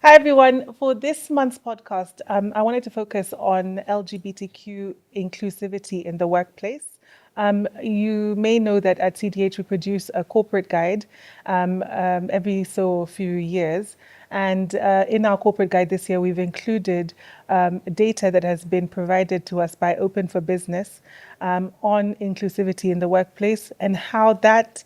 Hi, everyone. For this month's podcast, I wanted to focus on LGBTQ inclusivity in the workplace. You may know that at CDH we produce a corporate guide every so few years. And in our corporate guide this year, we've included data that has been provided to us by Open for Business on inclusivity in the workplace and how that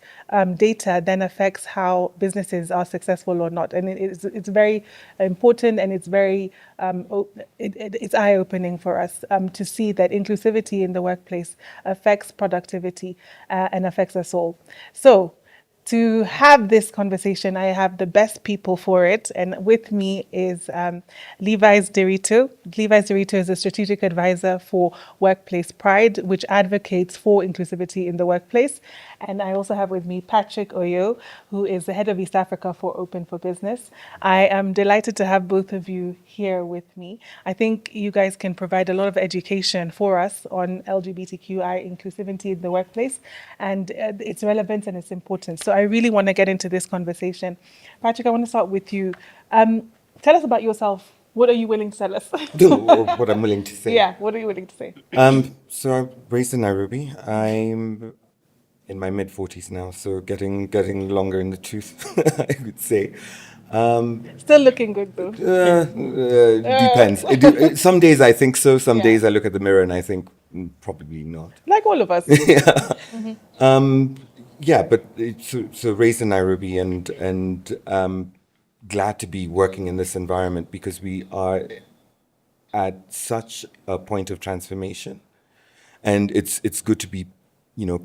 data then affects how businesses are successful or not. And it's very important, and it's very it's eye-opening for us to see that inclusivity in the workplace affects productivity and affects us all. So to have this conversation, I have the best people for it. And with me is Levis Nderitu. Levis Nderitu is a strategic advisor for Workplace Pride, which advocates for inclusivity in the workplace. And I also have with me Patrick Oyoo, who is the head of East Africa for Open for Business. I am delighted to have both of you here with me. I think you guys can provide a lot of education for us on LGBTQI inclusivity in the workplace and its relevance and its importance. So I really want to get into this conversation. Patrick, I want to start with you. Tell us about yourself. What are you willing to tell us? What I'm willing to say. Yeah, what are you willing to say? So I'm raised in Nairobi. I'm in my mid-40s now, so getting longer in the tooth, I would say. Still looking good though. Depends. Some days I think so. Some Yeah. days I look at the mirror and I think probably not. Like all of us. Yeah, but so raised in Nairobi and glad to be working in this environment because we are at such a point of transformation, and it's good to be,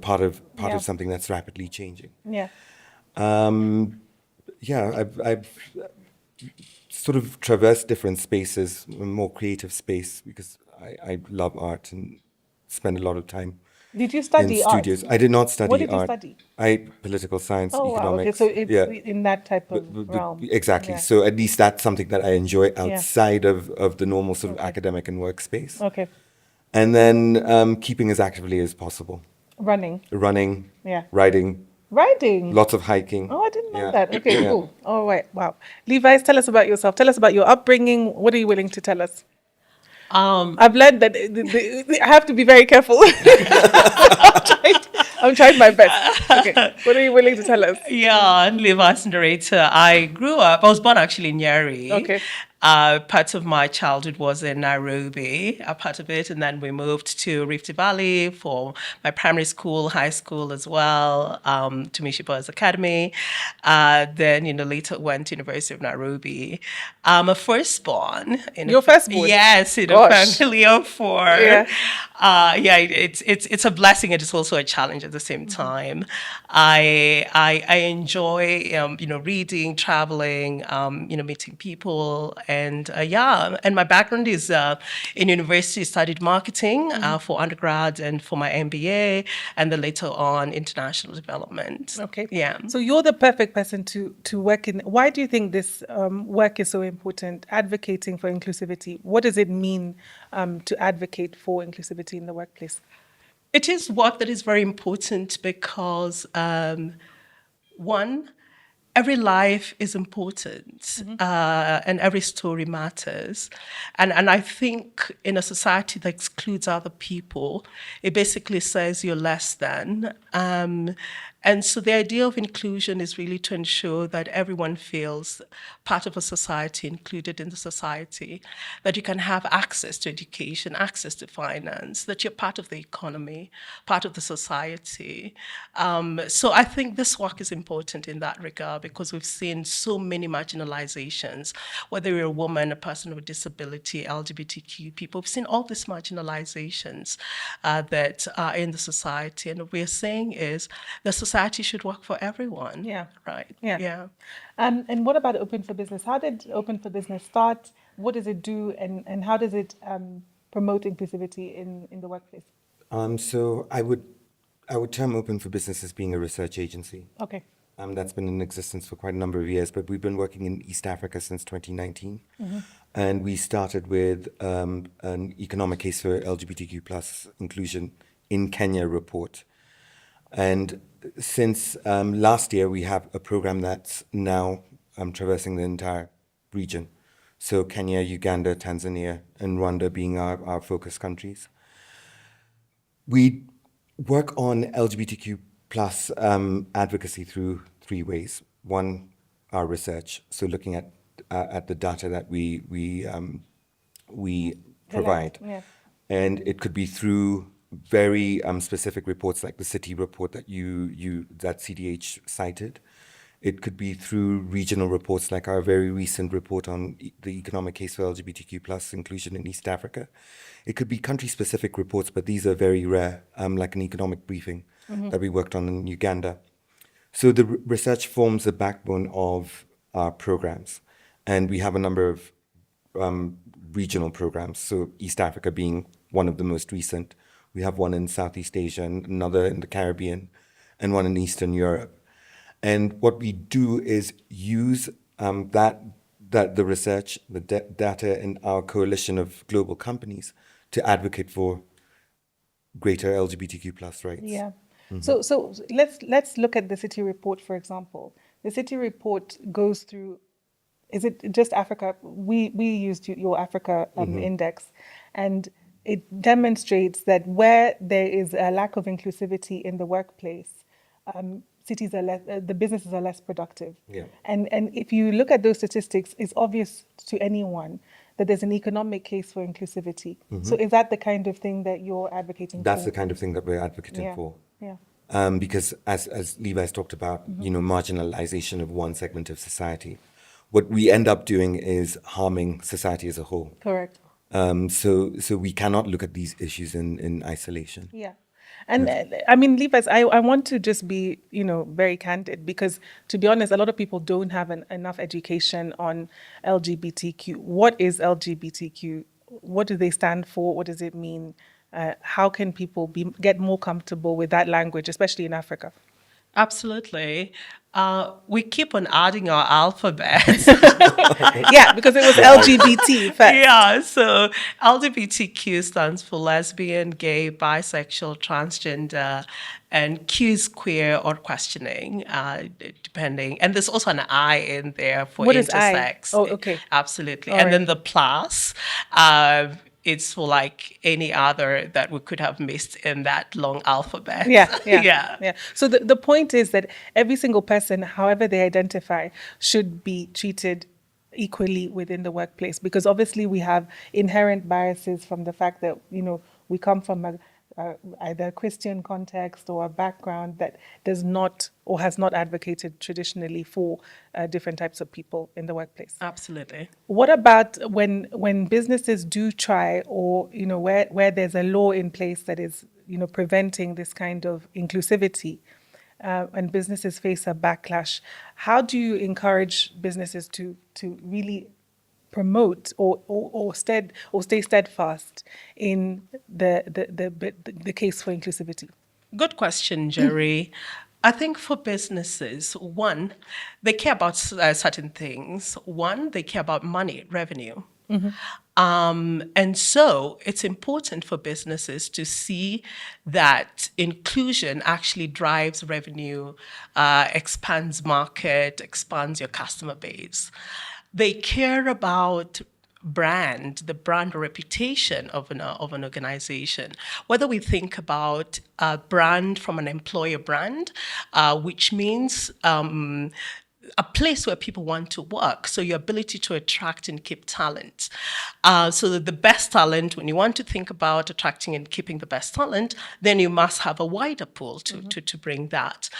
part Yeah. of something that's rapidly changing. Yeah. Yeah, I've sort of traversed different spaces, more creative space because I love art and spend a lot of time Did you in study art? studios. I did not study What did you art. study? I political science, Oh wow. Okay, economics. so it's Yeah. in that type of realm. Exactly. Yeah. So at least that's something that I enjoy Yeah. outside of the normal sort of academic and workspace. Okay. And then keeping as actively as possible. Running. Running, Yeah. riding, Riding. lots of hiking. Oh, I didn't know Yeah. that. Okay, Yeah. cool. All right. Wow. Levi's, tell us about yourself. Tell us about your upbringing. What are you willing to tell us? I've learned that I have to be very careful. I'm trying my best. Okay. What are you willing to tell us? Yeah, I'm Levis Nderitu. I was born actually in Njeri. Okay. Part of my childhood was in Nairobi, a part of it, and then we moved to Rift Valley for my primary school, high school as well, to Mishi Boys Academy. Then, later went to University of Nairobi. I'm a firstborn. Your firstborn? Yes, in Gosh. a family of four. Yeah. It's a blessing and it's also a challenge at the same time. I enjoy reading, traveling, meeting people, and my background is in university. Studied marketing for undergrad and for my MBA, and then later on international development. Okay. Yeah. So you're the perfect person to work in. Why do you think this work is so important? Advocating for inclusivity. What does it mean to advocate for inclusivity in the workplace? It is work that is very important because, one, every life is important and every story matters. And I think in a society that excludes other people, it basically says you're less than. And so the idea of inclusion is really to ensure that everyone feels part of a society, included in the society, that you can have access to education, access to finance, that you're part of the economy, part of the society. So I think this work is important in that regard because we've seen so many marginalizations, whether you're a woman, a person with disability, LGBTQ people, we've seen all these marginalizations that are in the society. And what we're saying is the society should work for everyone. Yeah. Right. Yeah. And what about Open for Business? How did Open for Business start? What does it do? And how does it promote inclusivity in the workplace? So I would term Open for Business as being a research agency. Okay. That's been in existence for quite a number of years, but we've been working in East Africa since 2019. And we started with an economic case for LGBTQ plus inclusion in Kenya report. And since last year, we have a program that's now traversing the entire region. So Kenya, Uganda, Tanzania, and Rwanda being our focus countries. We work on LGBTQ plus advocacy through three ways. One, our research, so looking at the data that we provide, and it could be through very specific reports like the city report that that CDH cited. It could be through regional reports like our very recent report on the economic case for LGBTQ plus inclusion in East Africa. It could be country-specific reports, but these are very rare, like an economic briefing that we worked on in Uganda. So the research forms the backbone of our programs, and we have a number of regional programs. So East Africa being one of the most recent. We have one in Southeast Asia, and another in the Caribbean, and one in Eastern Europe. And what we do is use the research, the data in our coalition of global companies to advocate for greater LGBTQ plus rights. Yeah. So let's look at the city report, for example. The city report goes through, is it just Africa? We used your Africa index, and it demonstrates that where there is a lack of inclusivity in the workplace, cities are less, the businesses are less productive. Yeah. And if you look at those statistics, it's obvious to anyone that there's an economic case for inclusivity. So is that the kind of thing that you're advocating That's for? the kind of thing that we're advocating Yeah. for. Yeah. Because as Levi's talked about, marginalization of one segment of society, what we end up doing is harming society as a whole. Correct. So we cannot look at these issues in isolation. Yeah. And I mean, Levis, I want to just be, very candid, because to be honest, a lot of people don't have enough education on LGBTQ. What is LGBTQ? What do they stand for? What does it mean? How can people get more comfortable with that language, especially in Africa? Absolutely. We keep on adding our alphabets. Yeah, because it was LGBT first. Yeah, so LGBTQ stands for lesbian, gay, bisexual, transgender, and Q is queer or questioning, depending. And there's also an I in there for What is I? intersex. Oh, okay. Absolutely. All And right. then the plus, it's for like any other that we could have missed in that long alphabet. Yeah. So the point is that every single person, however they identify, should be treated equally within the workplace, because obviously we have inherent biases from the fact that we come from either a Christian context or a background that does not or has not advocated traditionally for different types of people in the workplace. Absolutely. What about when businesses do try, or where there's a law in place that is preventing this kind of inclusivity, and businesses face a backlash? How do you encourage businesses to really promote or stay steadfast in the case for inclusivity? Good question, Njeri. I think for businesses, one, they care about certain things. One, they care about money, revenue. And so it's important for businesses to see that inclusion actually drives revenue, expands market, expands your customer base. They care about the brand or reputation of an organization. Whether we think about a brand from an employer brand, which means a place where people want to work. So your ability to attract and keep talent. So that the best talent, when you want to think about attracting and keeping the best talent, then you must have a wider pool to bring that.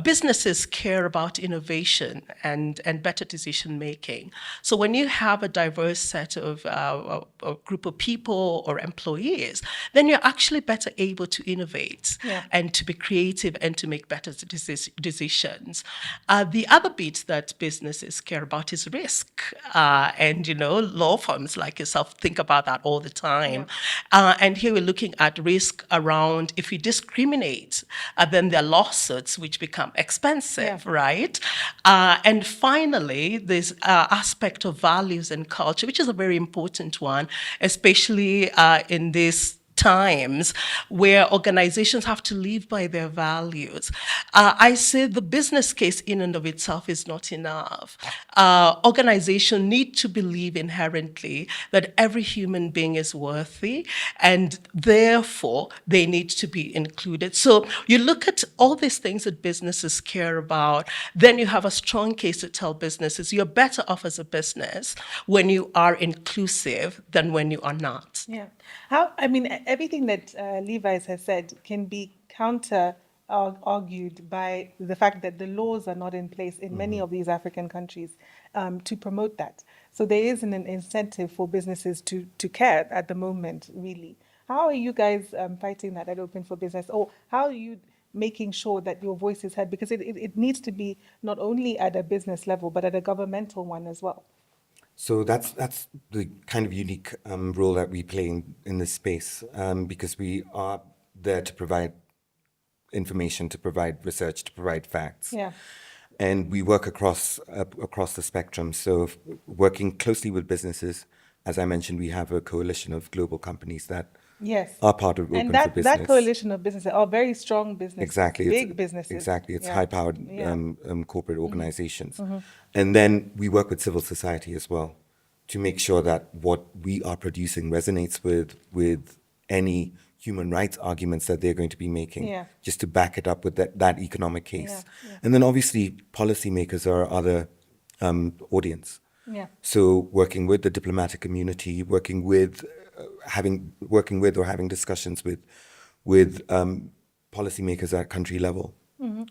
Businesses care about innovation and better decision making. So when you have a diverse set of a group of people or employees, then you're actually better able to innovate and to be creative and to make better decisions. The other bit that businesses care about is risk. And, law firms like yourself think about that all the time. And here we're looking at risk around if you discriminate, then there are lawsuits which become expensive, right? And finally, this aspect of values and culture, which is a very important one, especially in this times where organizations have to live by their values. I say the business case in and of itself is not enough. Organizations need to believe inherently that every human being is worthy, and therefore they need to be included. So you look at all these things that businesses care about, then you have a strong case to tell businesses you're better off as a business when you are inclusive than when you are not. Yeah. Everything that Levi's has said can be argued by the fact that the laws are not in place in many of these African countries to promote that. So there isn't an incentive for businesses to care at the moment, really. How are you guys fighting that at Open for Business? Or how are you making sure that your voice is heard? Because it needs to be not only at a business level, but at a governmental one as well. So that's the kind of unique role that we play in this space, because we are there to provide information, to provide research, to provide facts. Yeah. And we work across the spectrum. So working closely with businesses, as I mentioned, we have a coalition of global companies that Yes. are part of Open And for Business. that coalition of businesses are very strong businesses. Exactly. Big businesses. Exactly. It's Yeah. high-powered Yeah. corporate organizations. And then we work with civil society as well to make sure that what we are producing resonates with any human rights arguments that they're going to be making, Yeah. just to back it up with that economic case. Yeah, yeah. And then obviously policymakers are our other audience. Yeah. So working with the diplomatic community, working with or having discussions with policymakers at country level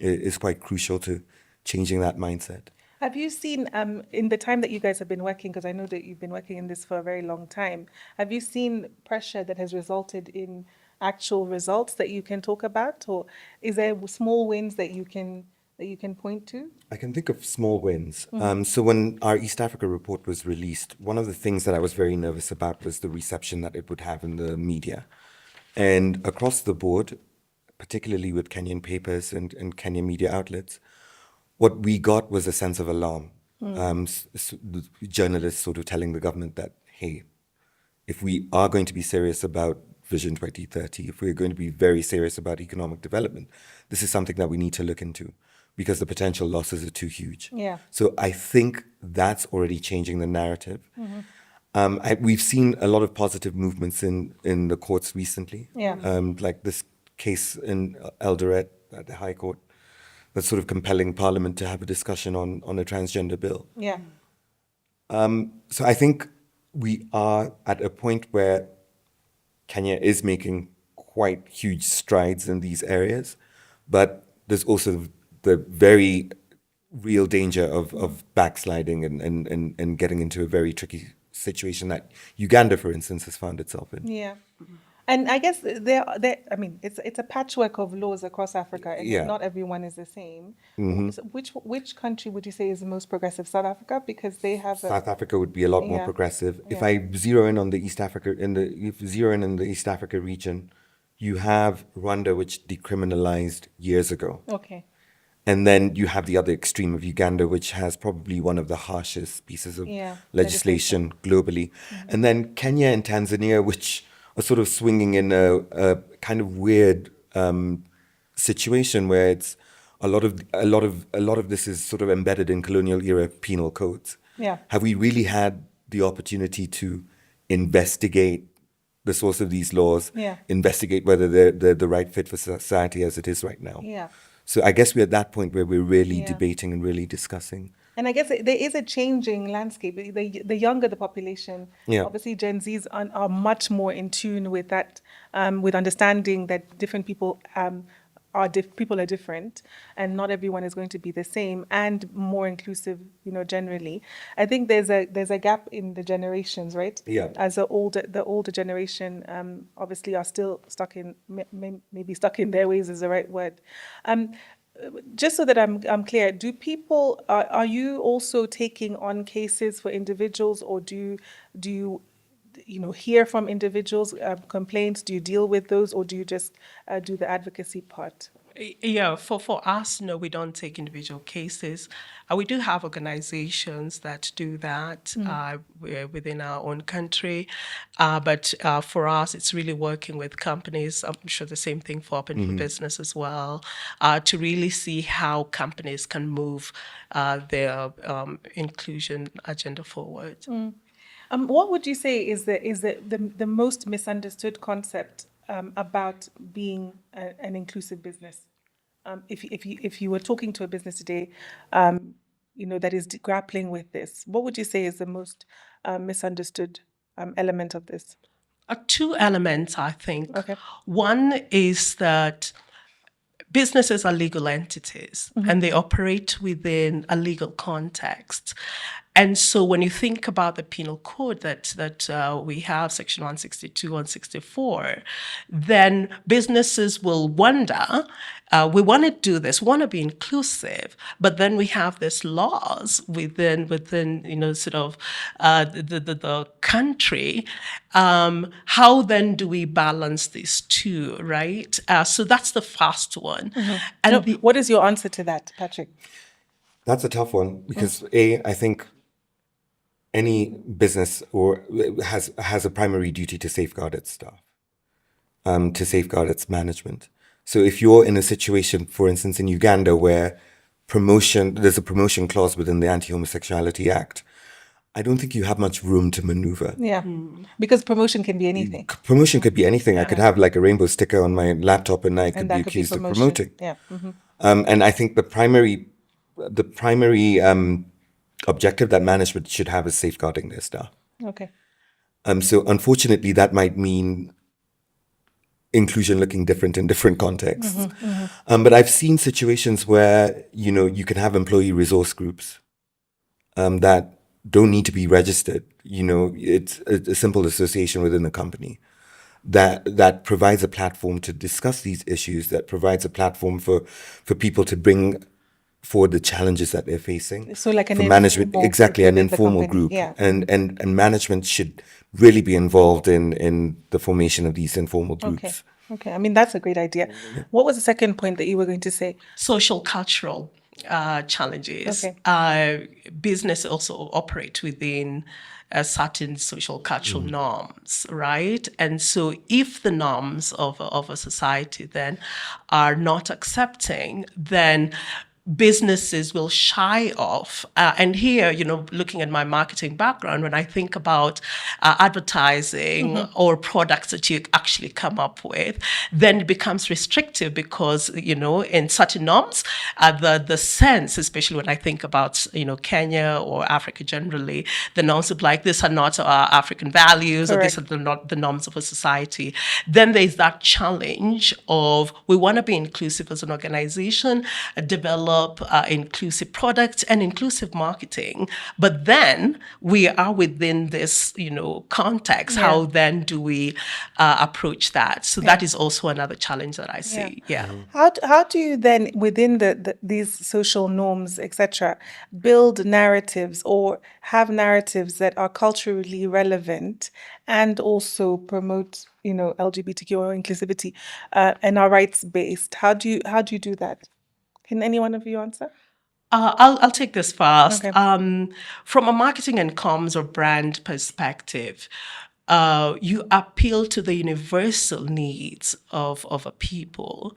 is quite crucial to changing that mindset. Have you seen, in the time that you guys have been working, because I know that you've been working in this for a very long time, have you seen pressure that has resulted in actual results that you can talk about? Or is there small wins that you can point to? I can think of small wins. So when our East Africa report was released, one of the things that I was very nervous about was the reception that it would have in the media. And across the board, particularly with Kenyan papers and Kenyan media outlets, what we got was a sense of alarm. The journalists sort of telling the government that, hey, if we are going to be serious about Vision 2030, if we're going to be very serious about economic development, this is something that we need to look into because the potential losses are too huge. Yeah. So I think that's already changing the narrative. We've seen a lot of positive movements in the courts recently. Yeah. Like this case in Eldoret at the High Court that's sort of compelling Parliament to have a discussion on a transgender bill. Yeah. So I think we are at a point where Kenya is making quite huge strides in these areas, but there's also the very real danger of backsliding and getting into a very tricky situation that Uganda, for instance, has found itself in. Yeah. And I guess it's a patchwork of laws across Africa, and Yeah. not everyone is the same. So which country would you say is the most progressive? South Africa, because they have South Africa would be a lot more Yeah. progressive. If Yeah. I zero in on the East Africa in the East Africa region, you have Rwanda, which decriminalized years ago. Okay. And then you have the other extreme of Uganda, which has probably one of the harshest pieces of Yeah, legislation globally. And then Kenya and Tanzania, which are sort of swinging in a kind of weird situation where it's a lot of this is sort of embedded in colonial era penal codes. Yeah. Have we really had the opportunity to investigate the source of these laws? Yeah. Investigate whether they're the right fit for society as it is right now. Yeah. So I guess we're at that point where we're really Yeah. debating and really discussing. And I guess there is a changing landscape. The younger the population, Yeah. obviously Gen Zs are much more in tune with that, with understanding that different people people are different, and not everyone is going to be the same, and more inclusive, generally. I think there's a gap in the generations, right? Yeah. As the older generation, obviously are still stuck in maybe stuck in their ways is the right word. Just so that I'm clear, do people are you also taking on cases for individuals, or do you hear from individuals complaints? Do you deal with those, or do you just do the advocacy part? Yeah, for us, no, we don't take individual cases. We do have organizations that do that within our own country. But for us, it's really working with companies. I'm sure the same thing for Open for Business as well, to really see how companies can move their inclusion agenda forward. What would you say is the most misunderstood concept about being an inclusive business? If you were talking to a business today, that is grappling with this, what would you say is the most misunderstood element of this? Two elements, I think. Okay. One is that businesses are legal entities and they operate within a legal context. And so when you think about the penal code that we have, Section 162, 164, then businesses will wonder, we want to do this, want to be inclusive, but then we have these laws within sort of the country. How then do we balance these two, right? So that's the first one. And what is your answer to that, Patrick? That's a tough one because I think any business has a primary duty to safeguard its staff, to safeguard its management. So if you're in a situation, for instance, in Uganda, where there's a promotion clause within the Anti-Homosexuality Act, I don't think you have much room to maneuver. Yeah, because promotion can be anything. Promotion could be anything. I could have like a rainbow sticker on my laptop and I could be that could be accused of promotion. promoting. Yeah. And I think the primary objective that management should have is safeguarding their staff. Okay. So unfortunately, that might mean inclusion looking different in different contexts. But I've seen situations where, you can have employee resource groups that don't need to be registered. It's a simple association within the company that provides a platform to discuss these issues, that provides a platform for people to bring forward the challenges that they're facing. So like an for management, exactly, an informal group. Yeah. And management should really be involved in the formation of these informal groups. Okay. I mean, that's a great idea. What was the second point that you were going to say? Social cultural challenges. Okay. Business also operate within certain social cultural norms, right? And so if the norms of a society then are not accepting, then businesses will shy off. And here, looking at my marketing background, when I think about advertising or products that you actually come up with, then it becomes restrictive because, in certain norms, the sense, especially when I think about, Kenya or Africa generally, the norms of like, these are not our African values, Correct. or these are not the norms of a society. Then there's that challenge of we want to be inclusive as an organization, develop inclusive products and inclusive marketing, but then we are within this, context. Yeah. How then do we approach that? So that is also another challenge that I see. Yeah. How do you then, within these social norms, etc., build narratives or have narratives that are culturally relevant and also promote, LGBTQ or inclusivity and are rights based? How do you do that? Can any one of you answer? I'll take this first. Okay. From a marketing and comms or brand perspective, you appeal to the universal needs of a people.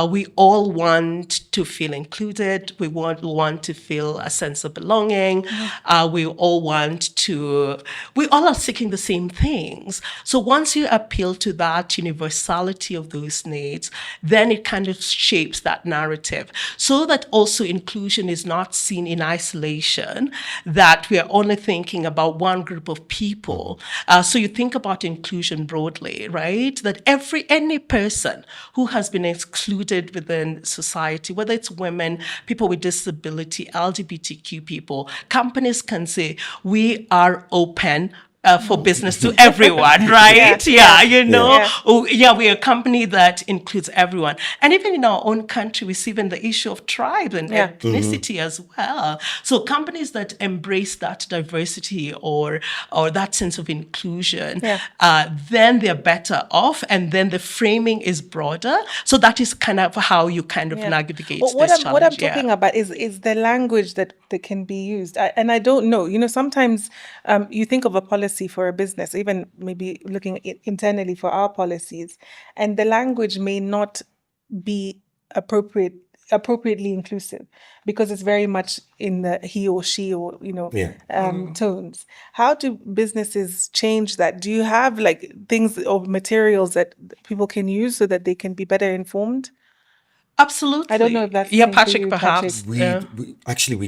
We all want to feel included. We want to feel a sense of belonging. We all are seeking the same things. So once you appeal to that universality of those needs, then it kind of shapes that narrative so that also inclusion is not seen in isolation, that we are only thinking about one group of people. So you think about inclusion broadly, right? That any person who has been excluded within society, whether it's women, people with disability, LGBTQ people, companies can say, we are open for business to everyone, right? Yeah. You know, Yeah. we're a company that includes everyone. And even in our own country, we see even the issue of tribe and ethnicity as well. So companies that embrace that diversity or that sense of inclusion, then they're better off, and then the framing is broader. So that is kind of how you kind of navigate this challenge. What I'm talking about is the language that can be used. And I don't know, sometimes you think of a policy for a business, even maybe looking internally for our policies, and the language may not be appropriately inclusive because it's very much in the he or she or tones. How do businesses change that? Do you have like things or materials that people can use so that they can be better informed? Absolutely. I don't know if that's Patrick, perhaps. We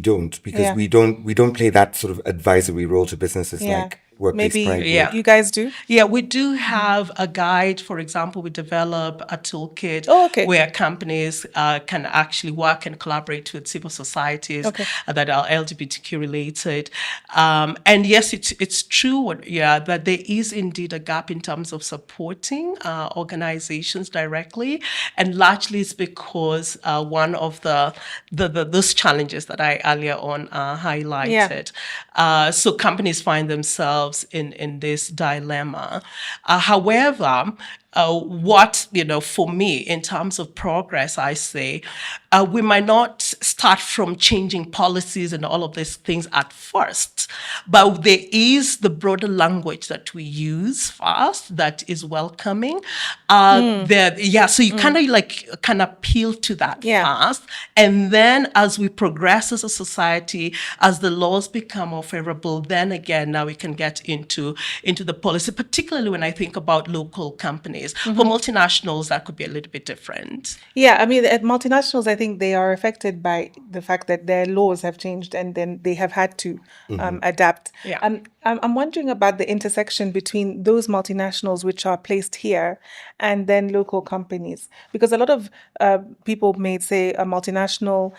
don't, because we don't play that sort of advisory role to businesses like workplace pride. You guys do? Yeah, we do have a guide. For example, we develop a toolkit where companies can actually work and collaborate with civil societies that are LGBTQ related. And yes, it's true, that there is indeed a gap in terms of supporting organizations directly, and largely it's because one of those challenges that I earlier on highlighted. So companies find themselves in this dilemma. However, what, for me, in terms of progress, I say, we might not start from changing policies and all of these things at first, but there is the broader language that we use first that is welcoming. So you kind of appeal to that first. And then as we progress as a society, as the laws become more favorable, then again, now we can get into the policy, particularly when I think about local companies. For multinationals, that could be a little bit different. Yeah, I mean, at multinationals, I think they are affected by the fact that their laws have changed and then they have had to adapt. Yeah. I'm wondering about the intersection between those multinationals which are placed here and then local companies. Because a lot of people may say a multinational,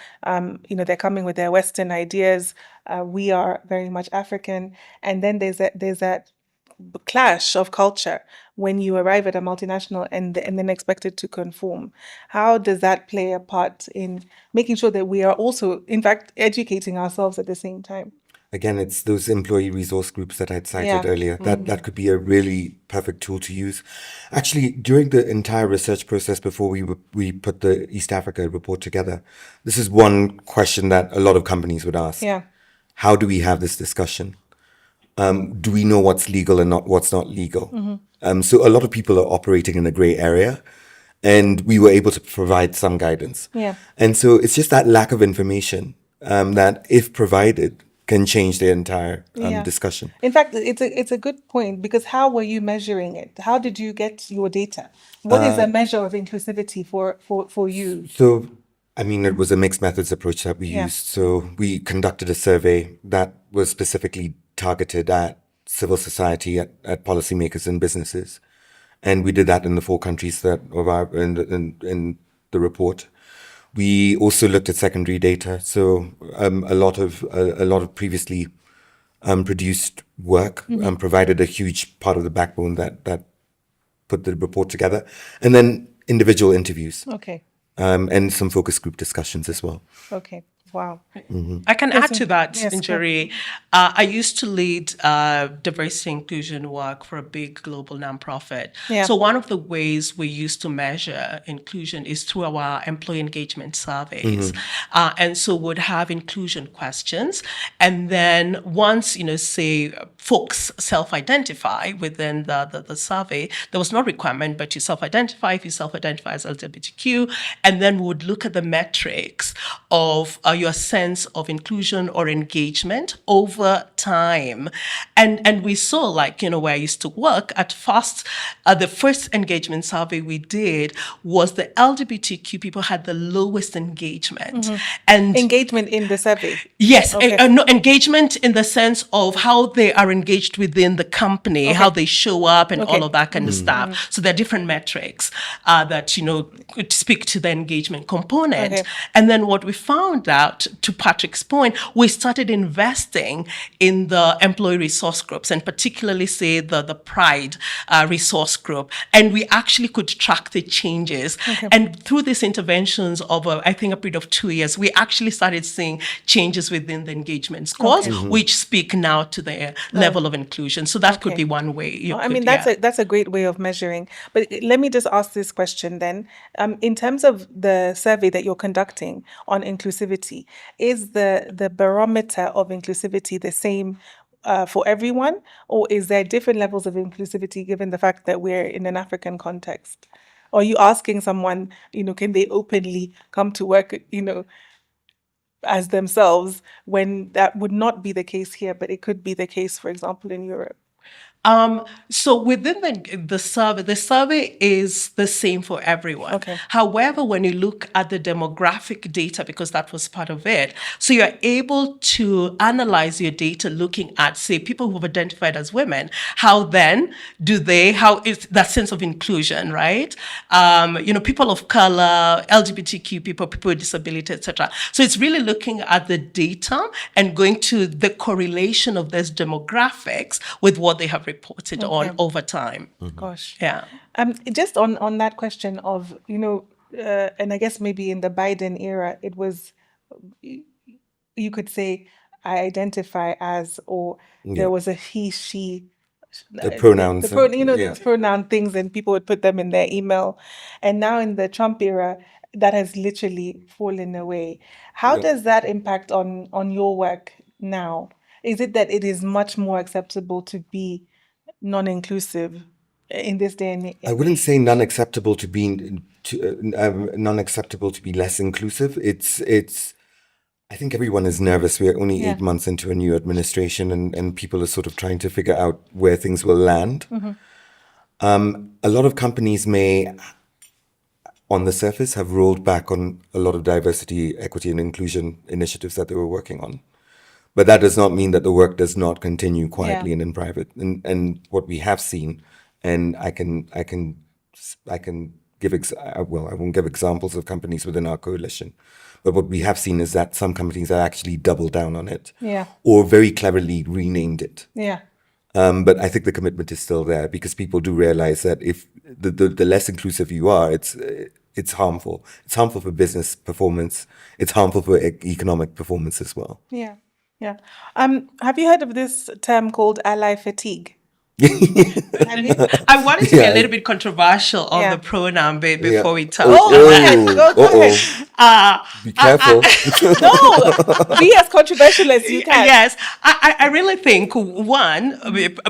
they're coming with their Western ideas. We are very much African. And then there's that clash of culture when you arrive at a multinational and then expected to conform. How does that play a part in making sure that we are also, in fact, educating ourselves at the same time? Again, it's those employee resource groups that I'd cited earlier. That could be a really perfect tool to use. Actually, during the entire research process before we put the East Africa report together, this is one question that a lot of companies would ask. Yeah. How do we have this discussion? Do we know what's legal and what's not legal? So a lot of people are operating in a gray area, and we were able to provide some guidance. Yeah. And so it's just that lack of information that, if provided, can change the entire discussion. In fact, it's a good point, because how were you measuring it? How did you get your data? What is a measure of inclusivity for you? So, I mean, it was a mixed methods approach that we used. So we conducted a survey that was specifically targeted at civil society, at policymakers and businesses. And we did that in the 4 countries that are in the report. We also looked at secondary data. So a lot of previously produced work provided a huge part of the backbone that put the report together. And then individual interviews. Okay. And some focus group discussions as well. Okay. Wow. I can add to that, Njeri. I used to lead diversity inclusion work for a big global nonprofit. Yeah. So one of the ways we used to measure inclusion is through our employee engagement surveys. And so would have inclusion questions. And then once, say folks self-identify within the survey, there was no requirement, but you self-identify if you self-identify as LGBTQ, and then would look at the metrics of your sense of inclusion or engagement over time. And we saw, where I used to work, at first, the first engagement survey we did was the LGBTQ people had the lowest engagement. And engagement in the survey? Yes, okay. No, engagement in the sense of how they are engaged within the company, how they show up and all of that kind of stuff. So there are different metrics that, could speak to the engagement component. And then what we found out that, to Patrick's point, we started investing in the employee resource groups, and particularly, say, the Pride resource group. And we actually could track the changes. Okay. And through these interventions of, I think, a period of 2 years, we actually started seeing changes within the engagement scores, which speak now to the level of inclusion. So that could be one way. That's a great way of measuring. But let me just ask this question then. In terms of the survey that you're conducting on inclusivity, is the barometer of inclusivity the same for everyone, or is there different levels of inclusivity given the fact that we're in an African context? Or are you asking someone, can they openly come to work, as themselves, when that would not be the case here, but it could be the case, for example, in Europe? So within the survey is the same for everyone. Okay. However, when you look at the demographic data, because that was part of it, so you're able to analyze your data looking at, say, people who've identified as women. How is that sense of inclusion, right? People of color, LGBTQ people with disability, etc. So it's really looking at the data and going to the correlation of those demographics with what they have reported on over time. Gosh. Yeah. Just on that question of, and I guess maybe in the Biden era, it was, you could say, I identify as, or there was a he, she. The pronouns. These pronoun things, and people would put them in their email. And now in the Trump era, that has literally fallen away. How does that impact on your work now? Is it that it is much more acceptable to be non-inclusive in this day and age? I wouldn't say non-acceptable to be non-acceptable to be less inclusive. It's. I think everyone is nervous. We're only 8 months into a new administration, and people are sort of trying to figure out where things will land. A lot of companies may, on the surface, have rolled back on a lot of diversity, equity, and inclusion initiatives that they were working on. But that does not mean that the work does not continue quietly and in private. And what we have seen, and I can give I won't give examples of companies within our coalition, but what we have seen is that some companies have actually doubled down on it, or very cleverly renamed it. But I think the commitment is still there, because people do realize that if the less inclusive you are, it's harmful. It's harmful for business performance. It's harmful for economic performance as well. Yeah. Have you heard of this term called ally fatigue? I wanted to be a little bit controversial on the pronoun bit before we talk. Go ahead. Be careful. No, be as controversial as you can. Yes, I really think, one,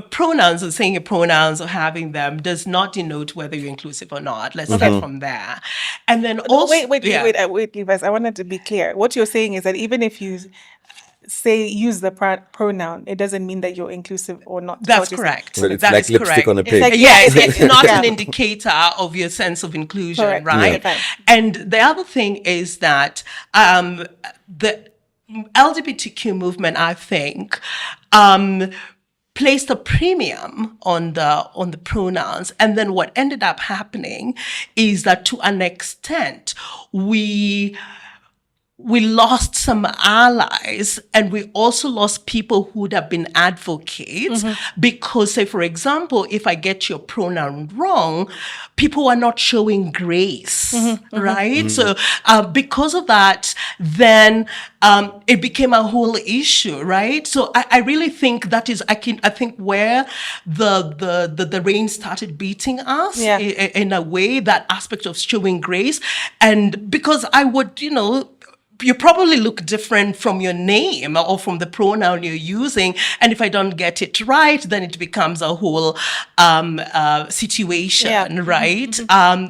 pronouns or saying your pronouns or having them does not denote whether you're inclusive or not. Let's start from there. And then also... Wait, Levis, I wanted to be clear. What you're saying is that even if you use the pronoun, it doesn't mean that you're inclusive or not. That's correct. But it's like lipstick on a pig. It's not an indicator of your sense of inclusion, correct. right? Yeah. And the other thing is that the LGBTQ movement, I think, placed a premium on the pronouns, and then what ended up happening is that, to an extent, we lost some allies, and we also lost people who would have been advocates, because, say, for example, if I get your pronoun wrong, people are not showing grace, right? So because of that, then it became a whole issue, right? So I really think that is, I think where the rain started beating us in a way, that aspect of showing grace. And because I would, you probably look different from your name or from the pronoun you're using. And if I don't get it right, then it becomes a whole situation, right?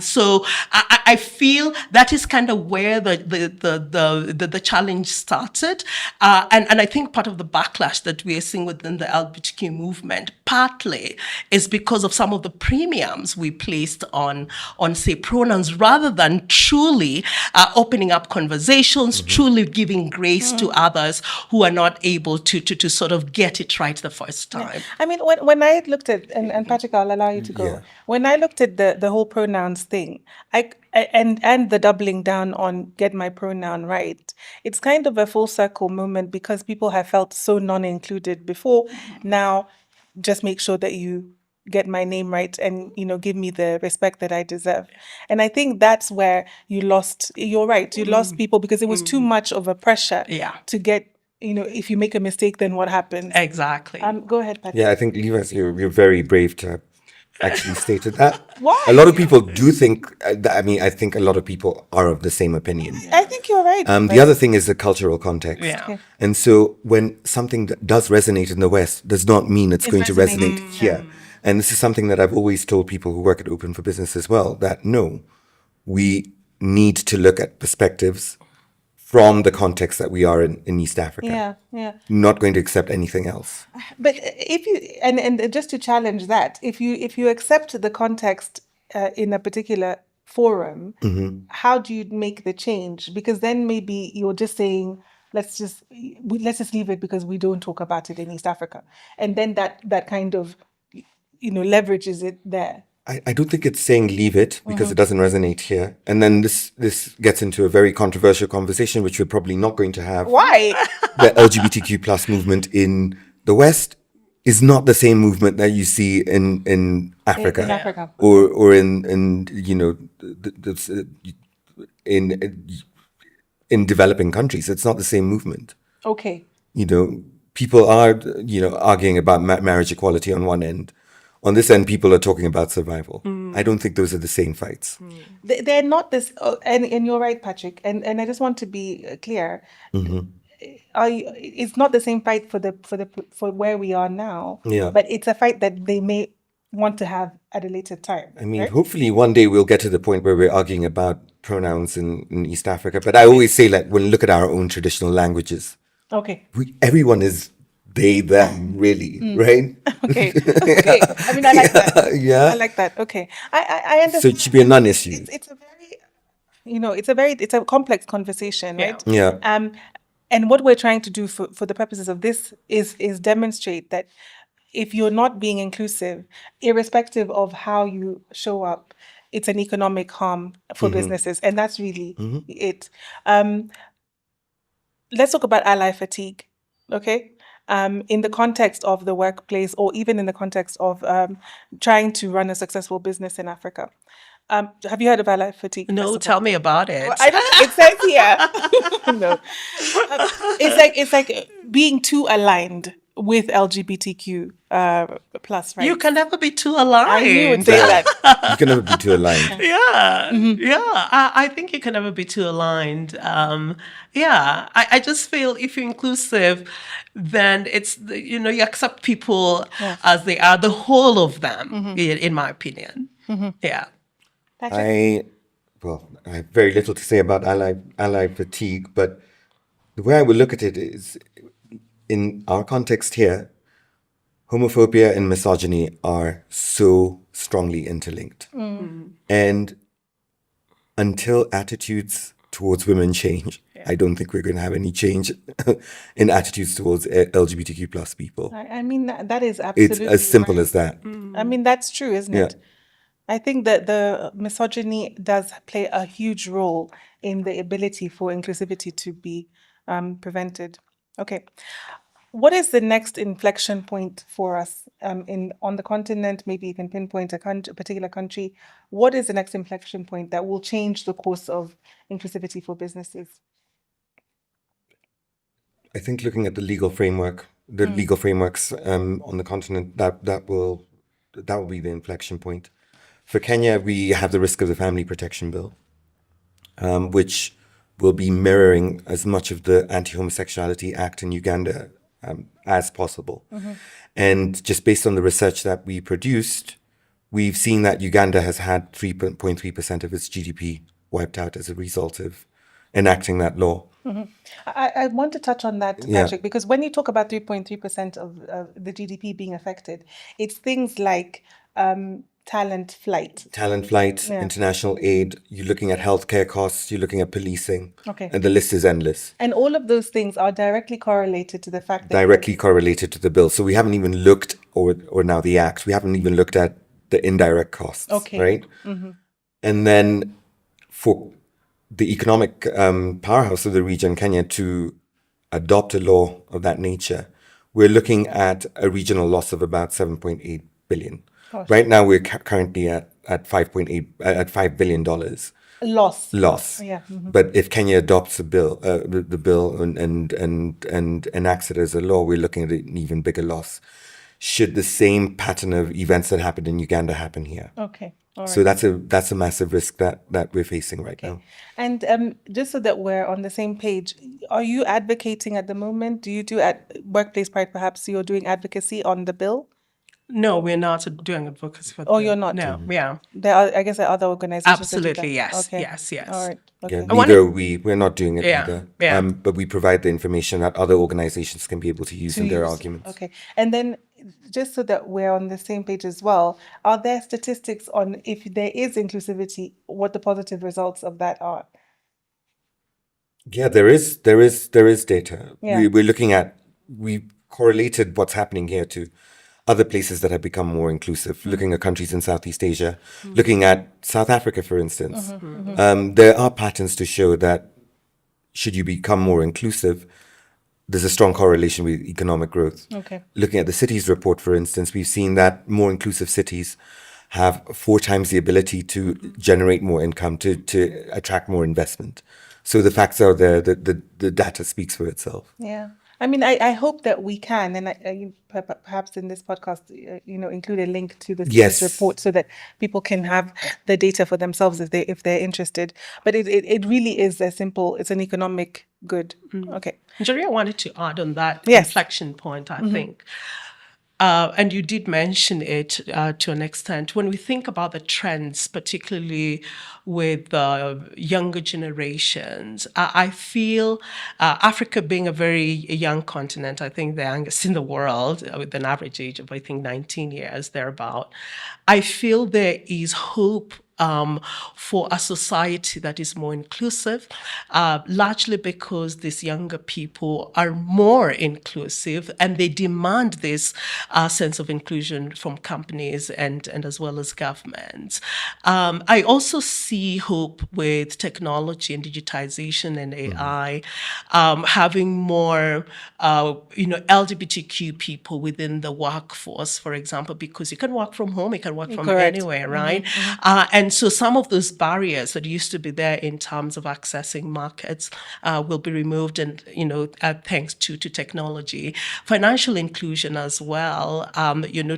So I feel that is kind of where the challenge started. And I think part of the backlash that we are seeing within the LGBTQ movement partly is because of some of the premiums we placed on say, pronouns, rather than truly opening up conversations, just truly giving grace to others who are not able to sort of get it right the first time. I mean, when I looked at, and Patrick, I'll allow you to go. Yeah. When I looked at the whole pronouns thing, and the doubling down on get my pronoun right, it's kind of a full circle moment because people have felt so non-included before. Now, just make sure that you get my name right and give me the respect that I deserve. And I think that's where you're right, you lost people because it was too much of a pressure to get, if you make a mistake, then what happens? Exactly. Go ahead, Patrick. Yeah, I think Levis, you're very brave to have actually stated that. Why? A lot of people do think, I think a lot of people are of the same opinion. I think you're right. The other thing is the cultural context. Yeah. Okay. And so when something that does resonate in the West does not mean it's going to resonate here. And this is something that I've always told people who work at Open for Business as well, that no, we need to look at perspectives from the context that we are in East Africa. Yeah. Not going to accept anything else. But if you and just to challenge that, if you accept the context in a particular forum, how do you make the change? Because then maybe you're just saying, let's just leave it because we don't talk about it in East Africa, and then that kind of leverages it there. I don't think it's saying leave it because it doesn't resonate here. And then this gets into a very controversial conversation, which we're probably not going to have. Why? The LGBTQ plus movement in the West is not the same movement that you see in Africa. In Africa. Or in in developing countries. It's not the same movement. Okay. People are, arguing about marriage equality on one end. On this end, people are talking about survival. I don't think those are the same fights. They're not this, and you're right, Patrick. And I just want to be clear. It's not the same fight for where we are now. Yeah. But it's a fight that they may want to have at a later time. I mean, right? hopefully one day we'll get to the point where we're arguing about pronouns in East Africa. But I always say, like, when we look at our own traditional languages, Okay. everyone is they, them, really, right? Okay. I mean, I like that. Yeah. I like that. Okay. I understand. So it should be a non-issue. It's a very, it's a complex conversation, right? Yeah. And what we're trying to do for the purposes of this is demonstrate that if you're not being inclusive, irrespective of how you show up, it's an economic harm for businesses. And that's really it. Let's talk about ally fatigue, okay? In the context of the workplace, or even in the context of trying to run a successful business in Africa. Have you heard of ally fatigue? No, tell me about it. It says here. No. It's like being too aligned with LGBTQ plus, right? You can never be too aligned. I knew you would say that. You can never be too aligned. I think you can never be too aligned. I just feel if you're inclusive, then it's you accept people as they are, the whole of them, in my opinion. Yeah. I have very little to say about ally fatigue, but the way I would look at it is, in our context here, homophobia and misogyny are so strongly interlinked. And until attitudes towards women change, I don't think we're going to have any change in attitudes towards LGBTQ plus people. I mean, that is absolutely It's as simple right. as that. I mean, that's true, isn't it? I think that the misogyny does play a huge role in the ability for inclusivity to be prevented. Okay. What is the next inflection point for us on the continent? Maybe you can pinpoint a particular country. What is the next inflection point that will change the course of inclusivity for businesses? I think looking at the legal framework, legal frameworks on the continent, that will be the inflection point. For Kenya, we have the risk of the Family Protection Bill, which will be mirroring as much of the Anti-Homosexuality Act in Uganda as possible. And just based on the research that we produced, we've seen that Uganda has had 3.3% of its GDP wiped out as a result of enacting that law. I want to touch on that, Patrick, because when you talk about 3.3% of the GDP being affected, it's things like talent flight. Talent flight, international aid, you're looking at healthcare costs, you're looking at policing, Okay. and the list is endless. And all of those things are directly correlated to the fact that Directly correlated to the bill. So we haven't even looked, or now the act, we haven't even looked at the indirect costs, Okay. right? And then for the economic powerhouse of the region, Kenya, to adopt a law of that nature, we're looking at a regional loss of about 7.8 billion. Gosh. Right now, we're currently at 5.8 at $5 billion loss. Yeah. But if Kenya adopts the bill and enacts it as a law, we're looking at an even bigger loss. Should the same pattern of events that happened in Uganda happen here? Okay. All right. So that's a massive risk that we're facing right now. And just so that we're on the same page, are you advocating at the moment? Do you do at Workplace Pride, perhaps you're doing advocacy on the bill? No, we're not doing advocacy for Oh, you're not? No, yeah. There are, I guess, there are other organizations that do Absolutely, that. yes, Okay. yes. Yeah, All right. Okay. neither are we. We're not doing it Yeah, either. yeah. But we provide the information that other organizations can be able to use in their use. arguments. Okay. And then just so that we're on the same page as well, are there statistics on if there is inclusivity, what the positive results of that are? Yeah, there is data. Yeah. We're looking at, we correlated what's happening here to other places that have become more inclusive, looking at countries in Southeast Asia, looking at South Africa, for instance. There are patterns to show that should you become more inclusive, there's a strong correlation with economic growth. Okay. Looking at the cities report, for instance, we've seen that more inclusive cities have 4 times the ability to generate more income, to attract more investment. So the facts are there, the data speaks for itself. Yeah. I mean, I hope that we can, and perhaps in this podcast, include a link to the Yes. report so that people can have the data for themselves if they're interested. But it really is as simple. It's an economic good. Okay. Njeri, I wanted to add on that Yes. inflection point, I think. And you did mention it to an extent. When we think about the trends, particularly with younger generations, I feel Africa being a very young continent, I think the youngest in the world, with an average age of, I think, 19 years, thereabout, I feel there is hope for a society that is more inclusive, largely because these younger people are more inclusive and they demand this sense of inclusion from companies and as well as governments. I also see hope with technology and digitization and AI, having more, LGBTQ people within the workforce, for example, because you can work from home, you can work from Correct. anywhere, right? And so some of those barriers that used to be there in terms of accessing markets will be removed, and thanks to technology, financial inclusion as well.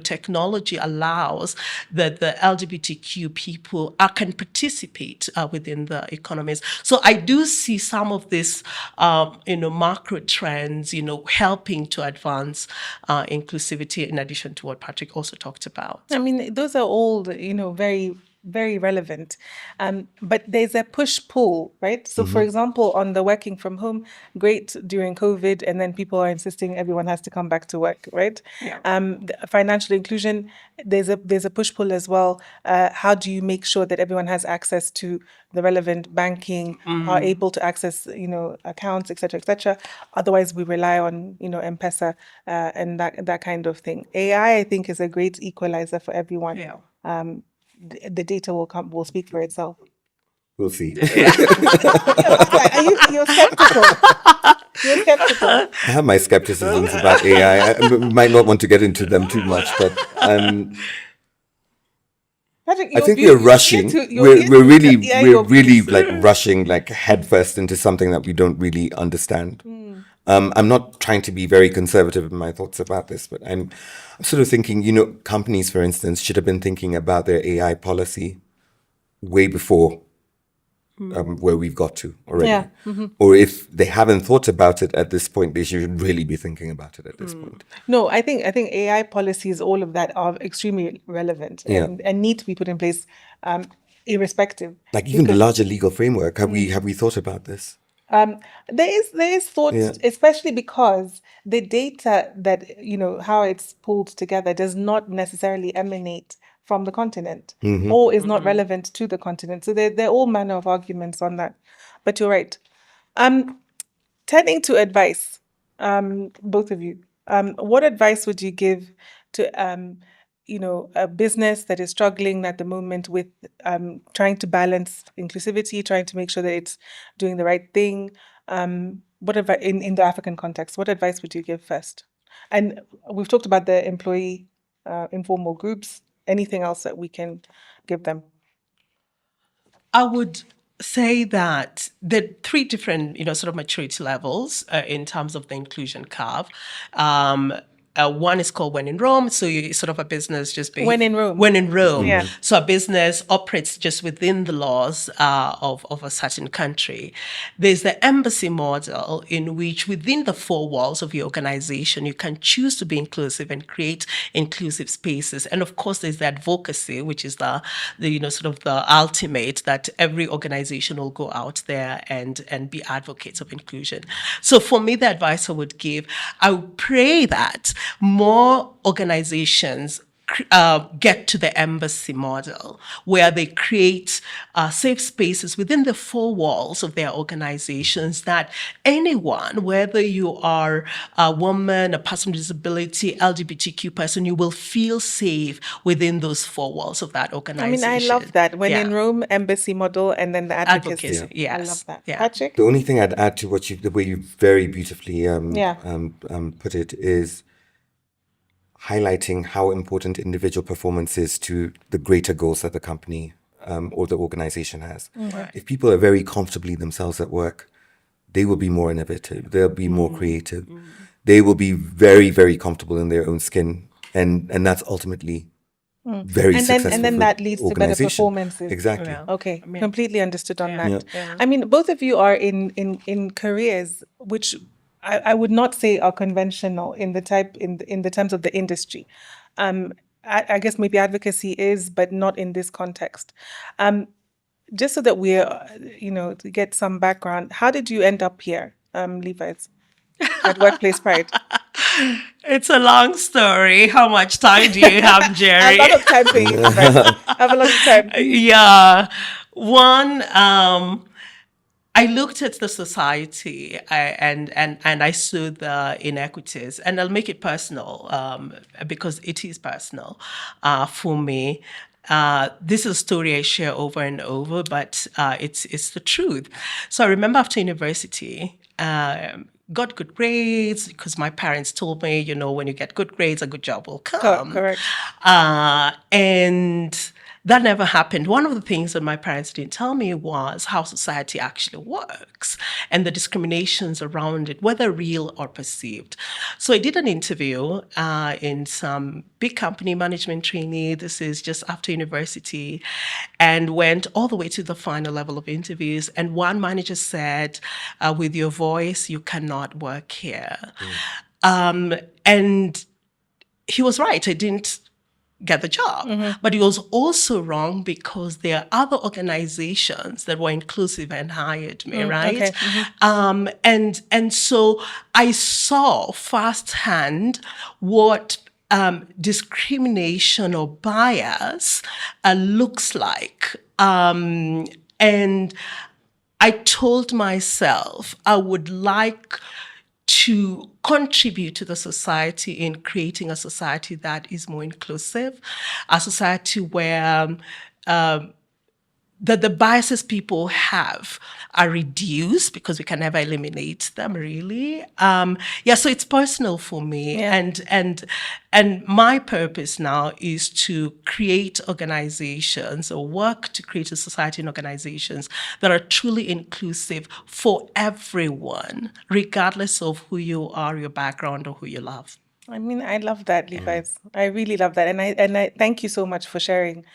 Technology allows that the LGBTQ people can participate within the economies. So I do see some of these, macro trends, helping to advance inclusivity. In addition to what Patrick also talked about. I mean, those are all, very, very relevant. But there's a push-pull, right? So, for example, on the working from home, great during COVID, and then people are insisting everyone has to come back to work, right? Yeah. The financial inclusion, there's a push-pull as well. How do you make sure that everyone has access to the relevant banking, are able to access, accounts, et cetera, Otherwise, we rely on, M-Pesa and that kind of thing. AI, I think, is a great equalizer for everyone. Yeah. The data will speak for itself. We'll see. You're skeptical. You're skeptical. I have my skepticisms about AI. I might not want to get into them too much, but Patrick, I think we're rushing. We're really like rushing like headfirst into something that we don't really understand. I'm not trying to be very conservative in my thoughts about this, but I'm sort of thinking, companies, for instance, should have been thinking about their AI policy way before where we've got to already. Yeah. Or if they haven't thought about it at this point, they should really be thinking about it at this point. No, I think AI policies, all of that, are extremely relevant and need to be put in place, irrespective. Like even the larger legal framework, have we thought about this? There is thought, especially because the data that, how it's pulled together does not necessarily emanate from the continent or is not relevant to the continent. So there are all manner of arguments on that. But you're right. Turning to advice, both of you, what advice would you give to a business that is struggling at the moment with trying to balance inclusivity, trying to make sure that it's doing the right thing? What advice in the African context? What advice would you give first? And we've talked about the employee informal groups. Anything else that we can give them? I would say that there are three different, sort of maturity levels in terms of the inclusion curve. One is called when in Rome. So you sort of a business just being When in Rome. When in Rome. Yeah. So a business operates just within the laws of a certain country. There's the embassy model in which within the four walls of your organization, you can choose to be inclusive and create inclusive spaces. And of course, there's the advocacy, which is the sort of the ultimate that every organization will go out there and be advocates of inclusion. So for me, the advice I would give, I would pray that more organizations get to the embassy model where they create safe spaces within the four walls of their organizations that anyone, whether you are a woman, a person with disability, LGBTQ person, you will feel safe within those four walls of that organization. I love that. When in Rome, embassy model, and then the advocacy. Yes. I love that. Yeah. Patrick? The only thing I'd add to the way you very beautifully put it is highlighting how important individual performance is to the greater goals that the company or the organization has. Right. If people are very comfortably themselves at work, they will be more innovative. They'll be more creative. They will be very, very comfortable in their own skin. And that's ultimately very successful. And then that leads to better performances. Exactly. Yeah. Okay, completely understood on that. Yeah. Both of you are in careers which I would not say are conventional in the terms of the industry. I guess maybe advocacy is, but not in this context. Just so that we're, to get some background, how did you end up here, Levis, at Workplace Pride? It's a long story. How much time do you have, Njeri? A lot of time for you, Levis. I have a lot of time. Yeah. One, I looked at the society and I saw the inequities, and I'll make it personal because it is personal for me. This is a story I share over and over, but it's the truth. So I remember after university, got good grades because my parents told me, when you get good grades, a good job will come. Correct. And that never happened. One of the things that my parents didn't tell me was how society actually works and the discriminations around it, whether real or perceived. So I did an interview in some big company management trainee. This is just after university, and went all the way to the final level of interviews. And one manager said, with your voice, you cannot work here. And he was right. I didn't get the job. But he was also wrong because there are other organizations that were inclusive and hired me, right? Okay. And so I saw firsthand what discrimination or bias looks like. And I told myself I would like to contribute to the society in creating a society that is more inclusive, a society where the biases people have are reduced because we can never eliminate them, really. So it's personal for me. Yeah. And my purpose now is to create organizations or work to create a society and organizations that are truly inclusive for everyone, regardless of who you are, your background, or who you love. I love that, Levis. I really love that. And I thank you so much for sharing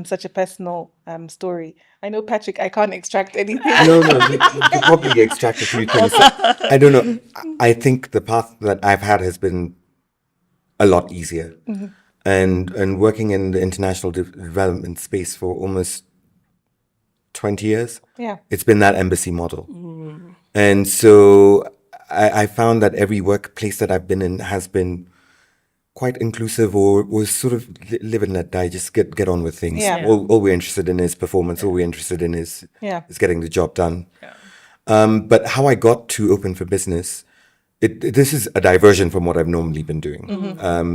such a personal story. I know, Patrick, I can't extract anything. No, you probably extract a few things. I don't know. I think the path that I've had has been a lot easier. And working in the international development space for almost 20 years, it's been that embassy model. And so I found that every workplace that I've been in has been quite inclusive or sort of live and let die, just get on with things. Yeah. All we're interested in is performance. All we're interested in is getting the job done. But how I got to Open for Business, this is a diversion from what I've normally been doing.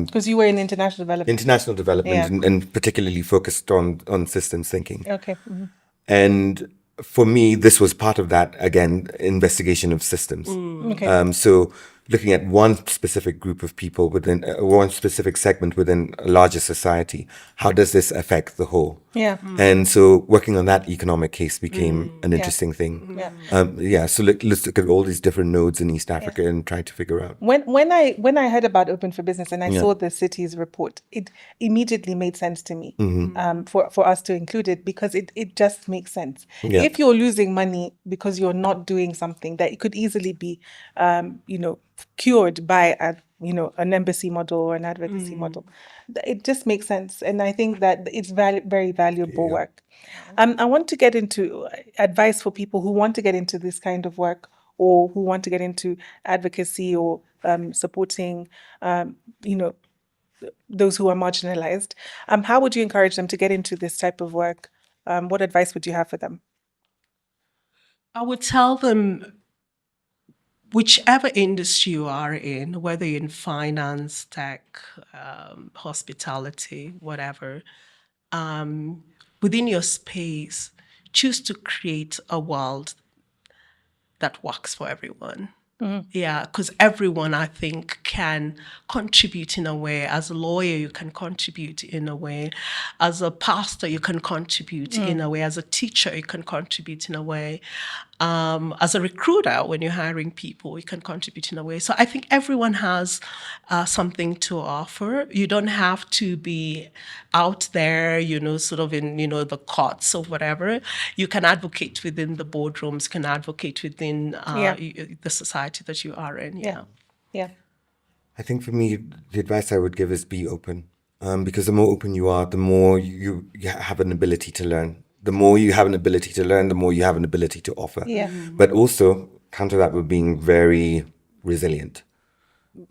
Because you were in international development. International development and particularly focused on systems thinking. Okay. And for me, this was part of that, again, investigation of systems. Okay. So looking at one specific group of people within one specific segment within a larger society, how does this affect the whole? Yeah. And so working on that economic case became an interesting thing. So let's look at all these different nodes in East Africa and try to figure out. When I heard about Open for Business and I saw the city's report, it immediately made sense to me for us to include it, because it just makes sense. If you're losing money because you're not doing something, that it could easily be cured by an embassy model or an advocacy model. It just makes sense, and I think that it's very valuable work. I want to get into advice for people who want to get into this kind of work, or who want to get into advocacy or supporting those who are marginalized. How would you encourage them to get into this type of work? What advice would you have for them? I would tell them, whichever industry you are in, whether you're in finance, tech, hospitality, whatever, within your space, choose to create a world that works for everyone. Yeah, because everyone, I think, can contribute in a way. As a lawyer, you can contribute in a way. As a pastor, you can contribute in a way. As a teacher, you can contribute in a way. As a recruiter, when you're hiring people, you can contribute in a way. So I think everyone has something to offer. You don't have to be out there, sort of in, the courts or whatever. You can advocate within the boardrooms, you can advocate within the society that you are in. Yeah. I think for me, the advice I would give is be open. Because the more open you are, the more you have an ability to learn. The more you have an ability to learn, the more you have an ability to offer. Yeah. But also counter that with being very resilient,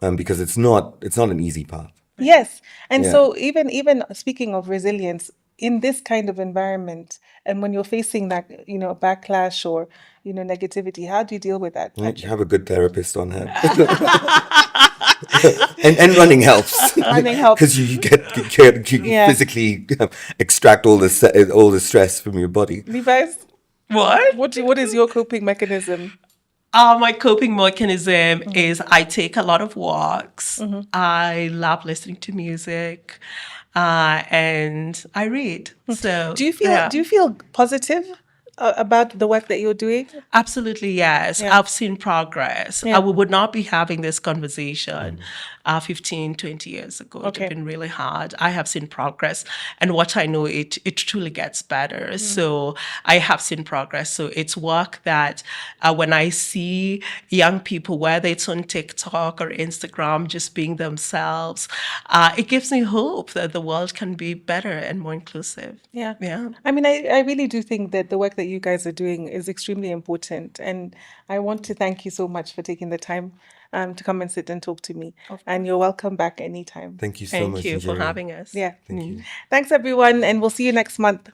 because it's not an easy path. Yes. And so even speaking of resilience, in this kind of environment, and when you're facing that, backlash or, negativity, how do you deal with that? You have a good therapist on hand. and running helps. Running helps. Because you physically extract all the stress from your body. Levi's, what is your coping mechanism? My coping mechanism is I take a lot of walks. I love listening to music, and I read. So do you feel positive about the work that you're doing? Absolutely, yes. I've seen progress. We would not be having this conversation 15, 20 years ago. It would have been really hard. I have seen progress. And what I know, it truly gets better. So I have seen progress. So it's work that when I see young people, whether it's on TikTok or Instagram, just being themselves, it gives me hope that the world can be better and more inclusive. Yeah. I mean, I really do think that the work that you guys are doing is extremely important. And I want to thank you so much for taking the time to come and sit and talk to me. And you're welcome back anytime. Thank you so much. Thank you for having us. Yeah. Thank you. Thanks, everyone. And we'll see you next month.